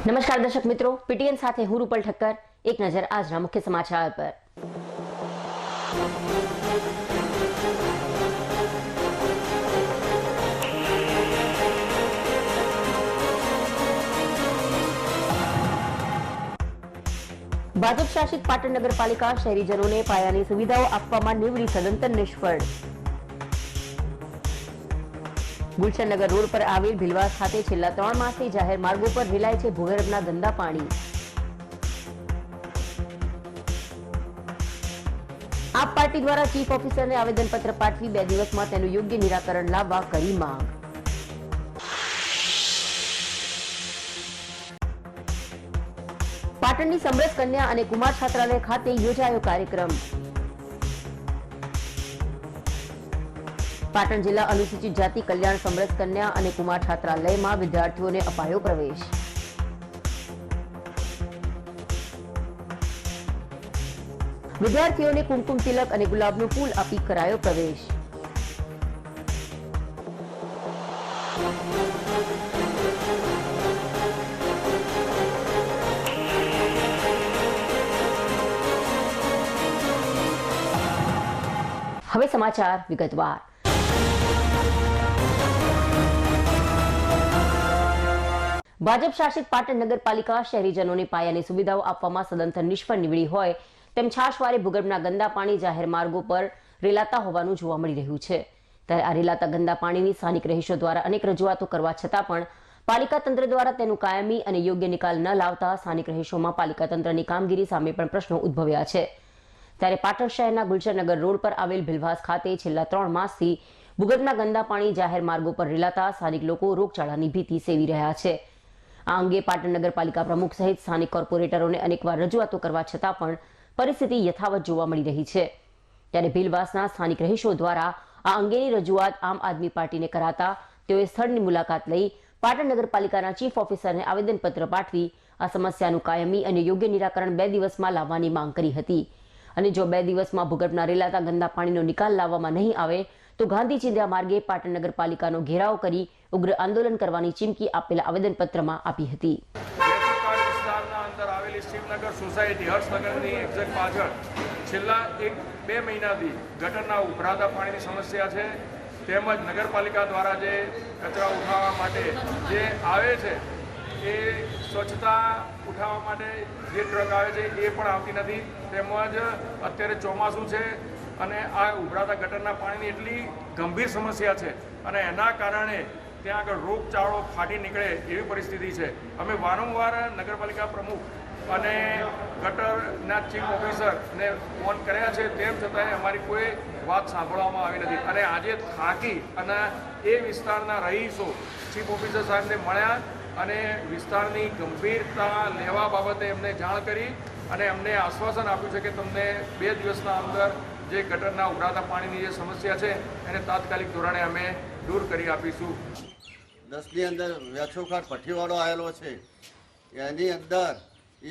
નમસ્કાર દર્શક મિત્રો, પીટીએન સાથે હું રૂપલ ઠક્કર. એક નજર આજના મુખ્ય સમાચાર પર. ભાજપ શાસિત પાટણ નગરપાલિકા શહેરીજનોને પાયાની સુવિધાઓ આપવામાં નીવડી સદંતર નિષ્ફળ. ગુલશનનગર રોડ પર આવેલ ભીલવાસ ખાતે છેલ્લા 3 માસથી જાહેર માર્ગો પર રેલાય છે ભૂગર્ભના ગંદા પાણી. આપ પાર્ટી દ્વારા ચીફ ઓફિસરને આવેદનપત્ર પાઠવી 2 દિવસમાં તેનું યોગ્ય નિરાકરણ લાવવા કરી માંગ. પાટણની સમરસ કન્યા અને કુમાર છાત્રાલય ખાતે યોજાયો કાર્યક્રમ. પાટણ જિલ્લા અનુસૂચિત જાતિ કલ્યાણ સમરસ કન્યા અને કુમાર છાત્રાલયમાં વિદ્યાર્થીઓને અપાયો પ્રવેશ. વિદ્યાર્થીઓને કુમકુમ તિલક અને ગુલાબનું ફૂલ આપી કરાયો પ્રવેશ. હવે સમાચાર વિગતવાર. ભાજપ શાસિત પાટણ નગરપાલિકા શહેરીજનોને પાયાની સુવિધાઓ આપવામાં સદંતર નિષ્ફળ નીવડી હોય તેમ છાશવારે ભૂગર્ભના ગંદા પાણી જાહેર માર્ગો પર રેલાતા હોવાનું જોવા મળી રહ્યું છે. ત્યારે આ રેલાતા ગંદા પાણીની સ્થાનિક રહીશો દ્વારા અનેક રજૂઆતો કરવા છતાં પણ પાલિકા તંત્ર દ્વારા તેનું કાયમી અને યોગ્ય નિકાલ ન લાવતા સ્થાનિક રહીશોમાં પાલિકા તંત્રની કામગીરી સામે પણ પ્રશ્નો ઉદ્ભવ્યા છે. ત્યારે પાટણ શહેરના ગુલશનનગર રોડ પર આવેલ ભીલવાસ ખાતે છેલ્લા 3 માસથી ભૂગર્ભના ગંદા પાણી જાહેર માર્ગો પર રેલાતા સ્થાનિક લોકો રોગચાળાની ભીતિ સેવી રહ્યા છે. આ અંગે પાટણ નગરપાલિકા પ્રમુખ સહિત સ્થાનિક કોર્પોરેટરોને અનેકવાર રજૂઆતો કરવા છતાં પણ પરિસ્થિતિ યથાવત જોવા મળી રહી છે. ત્યારે ભીલવાસના સ્થાનિક રહીશો દ્વારા આ અંગેની રજૂઆત આમ આદમી પાર્ટીને કરાતા તેઓએ સ્થળની મુલાકાત લઈ પાટણ નગરપાલિકાના ચીફ ઓફિસરને આવેદનપત્ર પાઠવી આ સમસ્યાનું કાયમી અને યોગ્ય નિરાકરણ 2 દિવસમાં લાવવાની માંગ કરી હતી. અને જો 2 દિવસમાં ભૂગર્ભના રેલાતા ગંદા પાણીનો નિકાલ લાવવામાં નહીં આવે તો ગાંધી ચિંધ્યા માર્ગે પાટણ નગરપાલિકાનો ઘેરાવ કરી ઉગ્ર આંદોલન કરવાની ચીમકી આપેલા આવેદનપત્રમાં આપી હતી. શિવનગર સોસાયટી હર્ષનગરની એક્ઝેક્ટ પાછળ છેલ્લા 1-2 મહિનાથી ગટરના ઉભરાતા પાણીની સમસ્યા છે. તેમજ નગરપાલિકા દ્વારા જે કચરા ઉઠાવવા માટે જે આવે છે એ સ્વચ્છતા ઉઠાવવા માટે જે ટ્રક આવે છે એ પણ આવતી નથી. તેમજ અત્યારે ચોમાસું છે અને આ ઉભરાતા ગટરના પાણીની એટલી ગંભીર સમસ્યા છે અને એના કારણે ત્યાં આગળ રોગચાળો ફાટી નીકળે એવી પરિસ્થિતિ છે. અમે વારંવાર નગરપાલિકા પ્રમુખ અને ગટરના ચીફ ઓફિસરને ફોન કર્યા છે, તેમ છતાંય અમારી કોઈ વાત સાંભળવામાં આવી નથી. અને આજે થાકી અને એ વિસ્તારના રહીશો ચીફ ઓફિસર સાહેબને મળ્યા અને વિસ્તારની ગંભીરતા લેવા બાબતે એમને જાણ કરી અને અમને આશ્વાસન આપ્યું છે કે તમને 2 દિવસના અંદર જે ગટરના ઉભરાતા પાણીની જે સમસ્યા છે એને તાત્કાલિક ધોરણે અમે દૂર કરી આપીશું. 10ની અંદર વેચોખાટ ભઠ્ઠીવાળો આવેલો છે, એની અંદર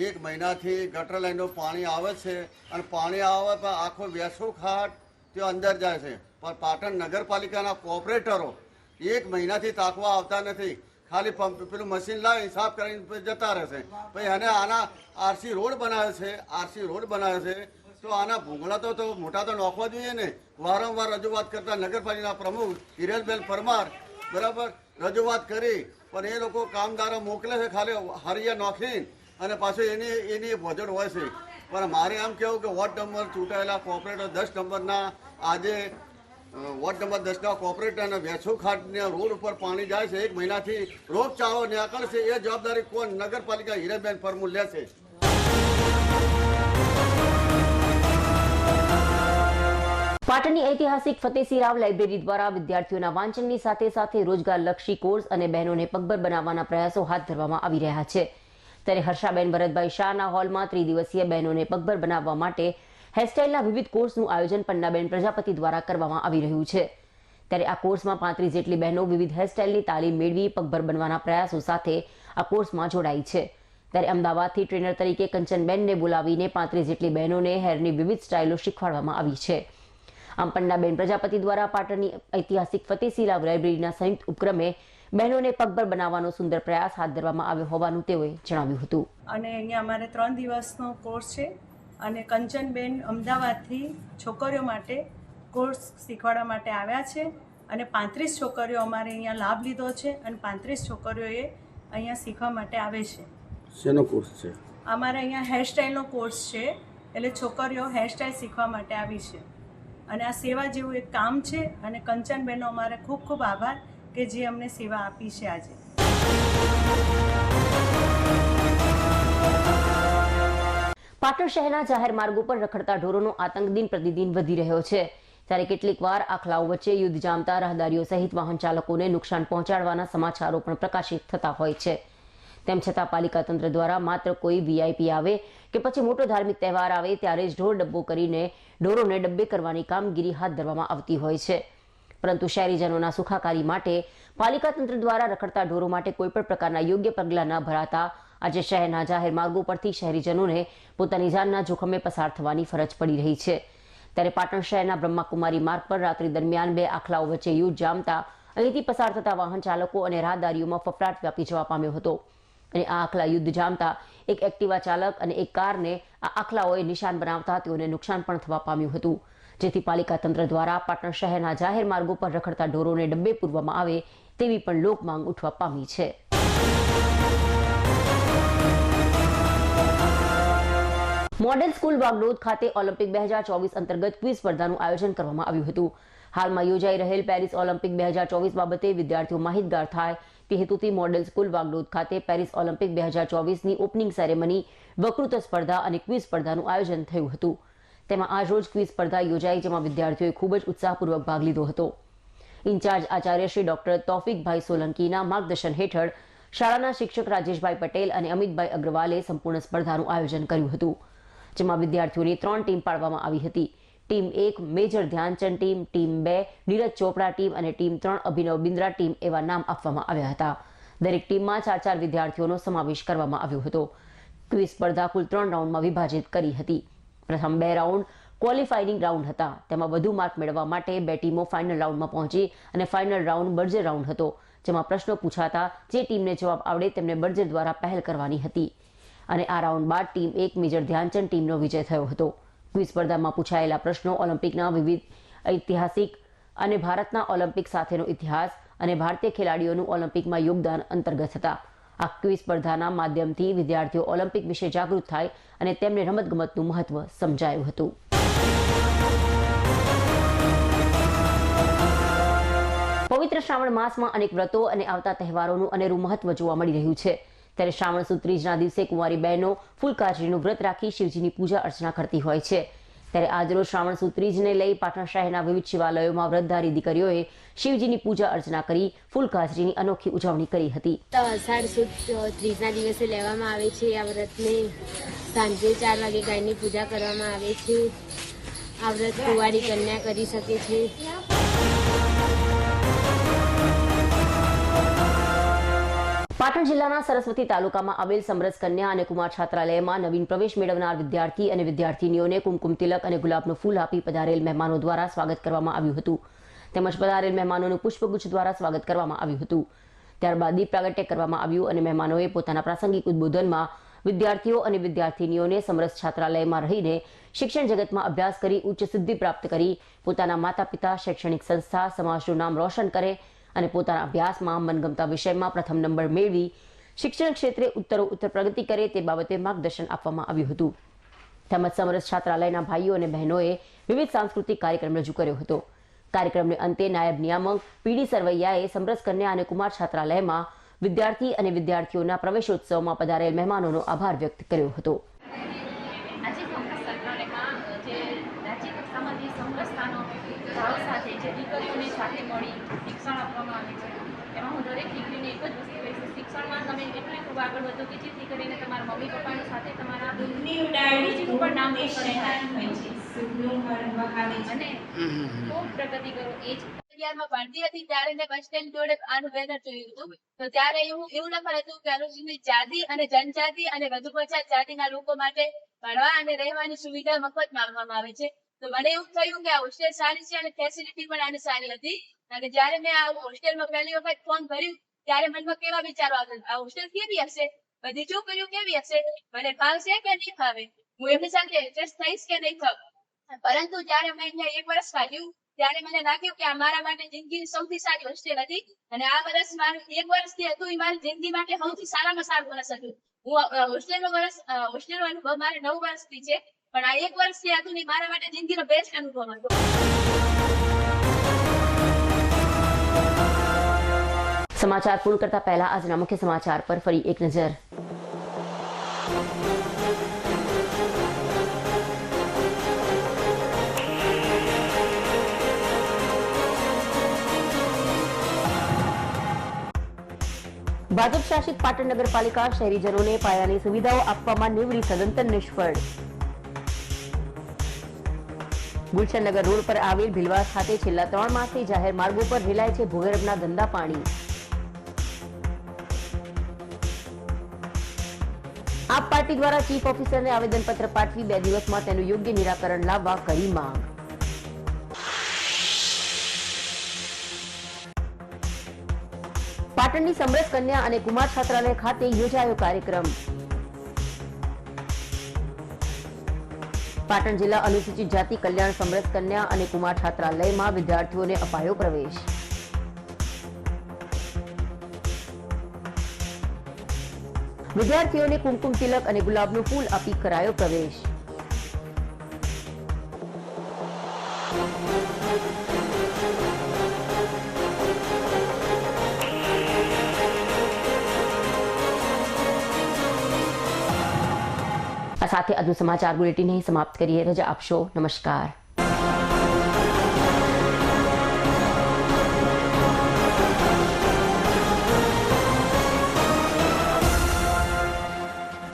1 મહિનાથી ગટર લાઈનનું પાણી આવે છે અને પાણી આવે પણ આખો વેચોખાટ ત્યાં અંદર જાય છે. પણ પાટણ નગરપાલિકાના કોર્પોરેટરો 1 મહિનાથી તાકવા આવતા નથી. ખાલી પેલું મશીન લાવી હિસાબ કરીને જતા રહેશે. પછી એને આના આરસી રોડ બનાવ્યો છે તો આના ભૂંગળા તો મોટા તો નાખવા જોઈએ ને. વારંવાર રજૂઆત કરતા નગરપાલિકાના પ્રમુખ હિરેનબેન પરમાર બરાબર રજૂઆત કરી પણ એ લોકો કામદારો મોકલે છે ખાલી હરિયા નોખીને અને પાછું એની વજન હોય છે. પણ મારે એમ કહેવું કે વોર્ડ નંબર ચૂંટાયેલા કોર્પોરેટર 10 નંબરના આજે વોર્ડ નંબર 10ના કોર્પોરેટરના વેચોખાટના રોડ ઉપર પાણી જાય છે, 1 મહિનાથી રોગચાળો નીકળશે, એ જવાબદારી કોણ? નગરપાલિકા હિરેનબેન પરમાર લેશે. પાટણની ઐતિહાસિક ફતેસિંહ રાવ લાઇબ્રેરી દ્વારા વિદ્યાર્થીઓના વાંચનની સાથે સાથે રોજગારલક્ષી કોર્સ અને બહેનોને પગભર બનાવવાના પ્રયાસો હાથ ધરવામાં આવી રહ્યા છે. ત્યારે હર્ષાબેન ભરતભાઈ શાહના હોલમાં 3 દિવસીય બહેનોને પગભર બનાવવા માટે હેરસ્ટાઇલના વિવિધ કોર્સનું આયોજન પન્નાબેન પ્રજાપતિ દ્વારા કરવામાં આવી રહ્યું છે. ત્યારે આ કોર્સમાં 35 જેટલી બહેનો વિવિધ હેરસ્ટાઇલની તાલીમ મેળવી પગભર બનવાના પ્રયાસો સાથે આ કોર્સમાં જોડાઈ છે. ત્યારે અમદાવાદથી ટ્રેનર તરીકે કંચનબેનને બોલાવીને 35 જેટલી બહેનોને હેરની વિવિધ સ્ટાઇલો શીખવાડવામાં આવી છે. આમ પન્નાબેન પ્રજાપતિ દ્વારા પાટણની ઐતિહાસિક ફતેસિંહ રાવ લાઇબ્રેરીના સંયુક્ત ઉપક્રમે બહેનોને પગભર બનાવવાનો સુંદર પ્રયાસ હાથ ધરવામાં આવ્યો હોવાનું તેઓએ જણાવ્યું હતું. અને અહીંયા અમારે 3 દિવસનો કોર્સ છે અને કંચનબેન અમદાવાદથી છોકરીઓ માટે કોર્સ શીખવાડવા માટે આવ્યા છે અને 35 છોકરીઓ અમારે અહીંયા લાભ લીધો છે અને 35 છોકરીઓએ અહીંયા શીખવા માટે આવે છે. શેનો કોર્સ છે? અમારે અહીંયા હેરસ્ટાઈલનો કોર્સ છે, એટલે છોકરીઓ હેરસ્ટાઈલ શીખવા માટે આવી છે અને આ સેવા જેવું એક કામ છે અને કંચનબેનનો અમારે ખૂબ ખૂબ આભાર કે જે અમને સેવા આપી છે. આજે પાટણ શહેરના જાહેર માર્ગો પર રખડતા ઢોરોનો આતંક દિન પ્રતિદિન વધી રહ્યો છે. ત્યારે કેટલીક વાર આખલાઓ વચ્ચે યુદ્ધ જામતા રાહદારીઓ સહિત વાહન ચાલકોને નુકસાન પહોંચાડવાના સમાચારો પણ પ્રકાશિત થતા હોય છે. તેમ છતાં પાલિકા તંત્ર દ્વારા માત્ર કોઈ વીઆઈપી આવે કે પછી મોટો ધાર્મિક તહેવાર આવે ત્યારે જ ઢોર ડબ્બો કરીને ઢોરોને ડબ્બે કરવાની કામગીરી હાથ ધરવામાં આવતી હોય છે. પરંતુ શહેરીજનોના સુખાકારી માટે પાલિકા તંત્ર દ્વારા રખડતા ઢોરો માટે કોઈ પણ પ્રકારના યોગ્ય પગલાં ન ભરાતા આજે શહેરના જાહેર માર્ગો પરથી શહેરીજનોને પોતાની જાનના જોખમે પસાર થવાની ફરજ પડી રહી છે. ત્યારે પાટણ શહેરના બ્રહ્માકુમારી માર્ગ પર રાત્રિ દરમિયાન 2 આખલાઓ વચ્ચે યુદ્ધ જામતા અહીંથી પસાર થતા વાહન ચાલકો અને રાહદારીઓમાં ફફડાટ વ્યાપી જવા પામ્યો હતો અને આ આખલા યુદ્ધ જામતા એક એક્ટિવા ચાલક અને એક કારને આ આખલાઓએ નિશાન બનાવતા તેઓને નુકસાન પણ થવા પામ્યું હતું. જેથી પાલિકા તંત્ર દ્વારા પાટણ શહેરના જાહેર માર્ગો પર રખડતા ઢોરોને ડબ્બે પૂરવામાં આવે તેવી પણ લોકમાંગ ઉઠવા પામી છે. મોડેલ સ્કૂલ વાગડોદ ખાતે ઓલિમ્પિક 2024 અંતર્ગત ક્વિઝ સ્પર્ધાનું આયોજન કરવામાં આવ્યું હતું. હાલમાં યોજાઈ રહેલ પેરિસ ઓલિમ્પિક 2024 બાબતે વિદ્યાર્થીઓ માહિતગાર થાય તે હેતુથી મોડેલ સ્કૂલ વાગડોદ ખાતે પેરિસ ઓલિમ્પિક 2024ની ઓપનિંગ સેરેમની, વક્તૃત્વ સ્પર્ધા અને ક્વિઝ સ્પર્ધાનું આયોજન થયું હતું. તેમાં આજરોજ ક્વિઝ સ્પર્ધા યોજાઈ, જેમાં વિદ્યાર્થીઓએ ખૂબ જ ઉત્સાહપૂર્વક ભાગ લીધો હતો. ઇન્ચાર્જ આચાર્ય શ્રી ડોક્ટર તૌફિકભાઈ સોલંકીના માર્ગદર્શન હેઠળ શાળાના શિક્ષક રાજેશભાઈ પટેલ અને અમિતભાઈ અગ્રવાલે સંપૂર્ણ સ્પર્ધાનું આયોજન કર્યું હતું. જેમાં વિદ્યાર્થીઓની 3 ટીમ પાડવામાં આવી હતી. Team 1 major Dhyanchand team, team 2 Neeraj Chopra team અને ટીમ 3 અભિનવ બિંદ્રા ટીમ એવા નામ આપવામાં આવ્યા હતા. દરેક ટીમમાં 4 વિદ્યાર્થીઓનો સમાવેશ કરવામાં આવ્યો હતો. ક્વિઝ સ્પર્ધા કુલ 3 રાઉન્ડમાં વિભાજિત કરી હતી. પ્રથમ 2 રાઉન્ડ ક્વોલિફાઇંગ રાઉન્ડ હતા. તેમાં વધુ માર્ક મેળવવા માટે 2 ટીમો ફાઇનલ રાઉન્ડમાં પહોંચી અને ફાઇનલ રાઉન્ડ બર્જર રાઉન્ડ હતો, જેમાં પ્રશ્નો પૂછાતા જે ટીમને જવાબ આવડે તેમને બર્જર દ્વારા પહેલ કરવાની હતી. અને આ રાઉન્ડ બાદ ટીમ 1 મેજર ધ્યાનચંદ ટીમનો વિજય થયો હતો. ક્વિઝ સ્પર્ધામાં પૂછાયેલા પ્રશ્નો ઓલિમ્પિકના વિવિધ ઐતિહાસિક અને ભારતના ઓલિમ્પિક સાથેનો ઇતિહાસ અને ભારતીય ખેલાડીઓનું ઓલિમ્પિકમાં યોગદાન અંતર્ગત હતા. આ ક્વિઝ સ્પર્ધાના માધ્યમથી વિદ્યાર્થીઓ ઓલિમ્પિક વિશે જાગૃત થાય અને તેમને રમતગમતનું મહત્વ સમજાયું હતું. પવિત્ર શ્રાવણ માસમાં અનેક વ્રતો અને આવતા તહેવારોનું અનેરું મહત્વ જોવા મળી રહ્યું છે. ત્યારે શ્રાવણ સુદ ત્રીજના દિવસે કુંવારી બહેનો ફૂલકાજરીનું વ્રત રાખી શિવજીની પૂજા અર્ચના કરતી હોય છે. ત્યારે આજરોજ શ્રાવણ સુદ ત્રીજને લઈ પાટણ શહેરના વિવિધ શિવાલયોમાં વ્રતધારી દીકરીઓએ શિવજીની પૂજા અર્ચના કરી ફૂલકાજરીની અનોખી ઉજવણી કરી હતી. અષાઢ સુદ ત્રીજના દિવસે લેવામાં આવે છે. આ વ્રતને સાંજે 4 વાગે ગાયની પૂજા કરવામાં આવે છે. આ વ્રત કુંવારી કન્યા કરી શકે છે. પાટણ જિલ્લાના સરસ્વતી તાલુકામાં આવેલ સમરસ કન્યા અને કુમાર છાત્રાલયમાં નવીન પ્રવેશ મેળવનાર વિદ્યાર્થી અને વિદ્યાર્થીનીઓને કુમકુમ તિલક અને ગુલાબનું ફૂલ આપી પધારેલ મહેમાનો દ્વારા સ્વાગત કરવામાં આવ્યું હતું. તેમજ પધારેલ મહેમાનોનું પુષ્પગુચ્છ દ્વારા સ્વાગત કરવામાં આવ્યું હતું. ત્યારબાદ દીપ પ્રાગટ્ય કરવામાં આવ્યું અને મહેમાનોએ પોતાના પ્રાસંગિક ઉદ્બોધનમાં વિદ્યાર્થીઓ અને વિદ્યાર્થીનીઓને સમરસ છાત્રાલયમાં રહીને શિક્ષણ જગતમાં અભ્યાસ કરી ઉચ્ચ સિદ્ધિ પ્રાપ્ત કરી પોતાના માતા પિતા, શૈક્ષણિક સંસ્થા, સમાજનું નામ રોશન કરે અને પોતાના અભ્યાસમાં મનગમતા વિષયમાં પ્રથમ નંબર મેળવી શિક્ષણ ક્ષેત્રે ઉત્તરોત્તર પ્રગતિ કરે તે બાબતે માર્ગદર્શન આપવામાં આવ્યું હતું. તેમજ સમરસ છાત્રાલયના ભાઈઓ અને બહેનોએ વિવિધ સાંસ્કૃતિક કાર્યક્રમ રજૂ કર્યો હતો. કાર્યક્રમને અંતે નાયબ નિયામક પીડી સરવૈયાએ સમરસ કન્યા અને કુમાર છાત્રાલયમાં વિદ્યાર્થી અને વિદ્યાર્થીઓના પ્રવેશોત્સવમાં પધારેલ મહેમાનોનો આભાર વ્યક્ત કર્યો હતો. આજે સમરસ છાત્રાલયમાં જે રાજ્ય કક્ષામાં જે સમરસતાનો ભાવ સાથે જે દીકરીઓને સાથે મળી શિક્ષણ આપવામાં આવે છે, એમાં હું દરેક દીકરીને એક જ વસ્તુ કહીશ, શિક્ષણમાં તમે એટલું ખૂબ આગળ વધો કે જેથી કરીને તમારા મમ્મી પપ્પાની સાથે તમારા બીજું પણ નામ રોશન થાય અને ખૂબ પ્રગતિ કરો. એ જ ભણતી હતી ત્યારે મેં બસ સ્ટેન્ડ જોડે આનું બેનર જોયું હતું. તો ત્યારે એવું લખાયું હતું કે અનુસૂચિત જાતિ અને જનજાતિ અને વધુ પછાત જાતિના લોકો માટે ભણવા અને રહેવાની સુવિધા મફતમાં આપવામાં આવે છે. તો મને એવું થયું કે આ હોસ્ટેલ સારી છે અને ફેસિલિટી પણ આની સારી હતી. અને જયારે મેં આ હોસ્ટેલમાં પહેલી વખત ફોર્મ ભર્યું ત્યારે મનમાં કેવા વિચારો આવતા આ હોસ્ટેલ કેવી હશે, બધી છોકરીઓ કેવી હશે, મને ફાવશે કે નહીં ફાવે, હું એમની સાથે એડજસ્ટ થઈશ કે નહીં થાવ. પરંતુ જ્યારે મેં અહીંયા 1 વર્ષ કાઢ્યું ત્યારે મને લાગ્યું કે આ મારા માટે જિંદગીની સૌથી સારી હોસ્ટેલ હતી અને આ વર્ષ મારું 1 વર્ષથી હતું એ મારી જિંદગી માટે સૌથી સારામાં સારું વર્ષ હતું. હું હોસ્ટેલનો અનુભવ મારે 9 વર્ષથી છે, પણ આ 1 વર્ષથી હતું ને મારા માટે જિંદગીનો બેસ્ટ અનુભવ હતો. સમાચાર પૂર્ણ કરતા પહેલા આજના મુખ્ય સમાચાર પર ફરી એક નજર. ભાજપ શાસિત પાટણ નગરપાલિકા શહેરીજનોને પાયાની સુવિધાઓ આપવામાં નીવડી સદંતર નિષ્ફળ. ગુલશનનગર રોડ પર આવેલ ભીલવાસ ખાતે છેલ્લા 3 માસથી જાહેર માર્ગો પર રેલાય છે ભૂગર્ભના ગંદા પાણી. આપ પાર્ટી દ્વારા ચીફ ઓફિસરને આવેદનપત્ર પાઠવી 2 દિવસમાં તેનું યોગ્ય નિરાકરણ લાવવા કરી માંગ. પાટણની સમરસ કન્યા અને કુમાર છાત્રાલય ખાતે યોજાયો કાર્યક્રમ. પાટણ જિલ્લા અનુસૂચિત જાતિ કલ્યાણ સમરસ કન્યા અને કુમાર છાત્રાલયમાં વિદ્યાર્થીઓને અપાયો પ્રવેશ. વિદ્યાર્થીઓને કુમકુમ તિલક અને ગુલાબનું ફૂલ આપી કરાયો પ્રવેશ. આ સાથે આજનું સમાચાર બુલેટિન અહીં સમાપ્ત કરીએ. રજા આપશો. નમસ્કાર.